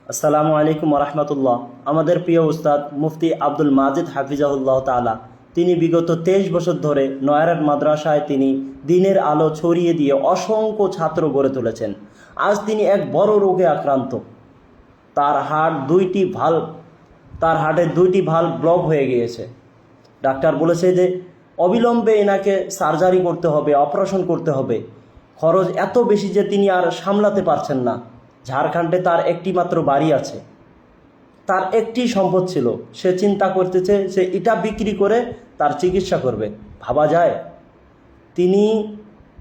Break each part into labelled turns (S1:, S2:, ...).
S1: আসসালামু আলাইকুম রহমতুল্লাহ। আমাদের প্রিয় উস্তাদ মুফতি আব্দুল মাজিদ হাফিজাহুল্লাহ তাআলা তিনি বিগত 23 বছর ধরে নয়ারহাট মাদ্রাসায় তিনি দিনের আলো ছড়িয়ে দিয়ে অসংখ্য ছাত্র গড়ে তুলেছেন। আজ তিনি এক বড় রোগে আক্রান্ত। তার হার্টের দুইটি ভাল্ব ব্লক হয়ে গিয়েছে। ডাক্তার বলেছে যে অবিলম্বে এনাকে সার্জারি করতে হবে, অপারেশন করতে হবে। খরচ এত বেশি যে তিনি আর সামলাতে পারছেন না। ঝাড়খণ্ডে তার একটি মাত্র বাড়ি আছে, তার একটি সম্পদ ছিল। সে চিন্তা করতেছে সে এটা বিক্রি করে তার চিকিৎসা করবে। ভাবা যায়, তিনি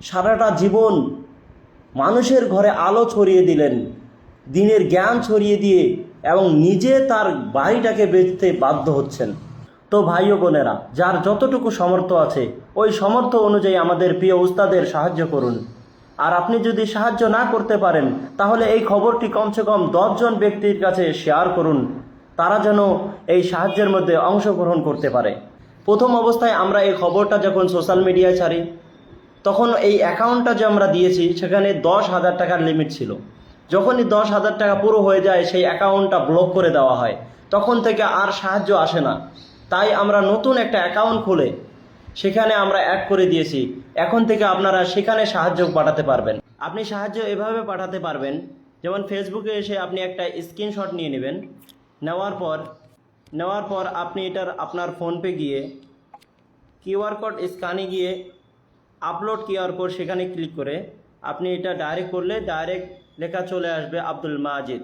S1: সারাটা জীবন মানুষের ঘরে আলো ছড়িয়ে দিলেন, দিনের জ্ঞান ছড়িয়ে দিয়ে, এবং নিজে তার বাড়িটাকে বেচতে বাধ্য হচ্ছেন। তো ভাই ও বোনেরা, যার যতটুকু সামর্থ্য আছে ওই সামর্থ্য অনুযায়ী আমাদের প্রিয় উস্তাদের সাহায্য করুন। আর আপনি যদি সাহায্য না করতে পারেন তাহলে এই খবরটি কমসে কম 10 জন ব্যক্তির কাছে শেয়ার করুন, তারা যেন এই সাহায্যের মধ্যে অংশগ্রহণ করতে পারে। প্রথম অবস্থায় আমরা এই খবরটা যখন সোশ্যাল মিডিয়ায় ছাড়ি, তখন এই অ্যাকাউন্টটা যে আমরা দিয়েছি সেখানে 10,000 টাকার লিমিট ছিল। যখনই 10,000 টাকা পুরো হয়ে যায় সেই অ্যাকাউন্টটা ব্লক করে দেওয়া হয়, তখন থেকে আর সাহায্য আসে না। তাই আমরা নতুন একটা অ্যাকাউন্ট খুলে সেখানে আমরা অ্যাড করে দিয়েছি। এখন থেকে আপনারা সেখানে সাহায্য পাঠাতে পারবেন। আপনি সাহায্য এভাবে পাঠাতে পারবেন, যেমন ফেসবুকে এসে আপনি একটা স্ক্রিনশট নিয়ে নেবেন। নেওয়ার পর আপনি আপনার ফোনপে গিয়ে কিউআর কোড স্ক্যানে গিয়ে আপলোড কিউআর কোড সেখানে ক্লিক করে আপনি এটা ডাইরেক্ট করলে ডাইরেক্ট লেখা চলে আসবে আব্দুল মাজিদ।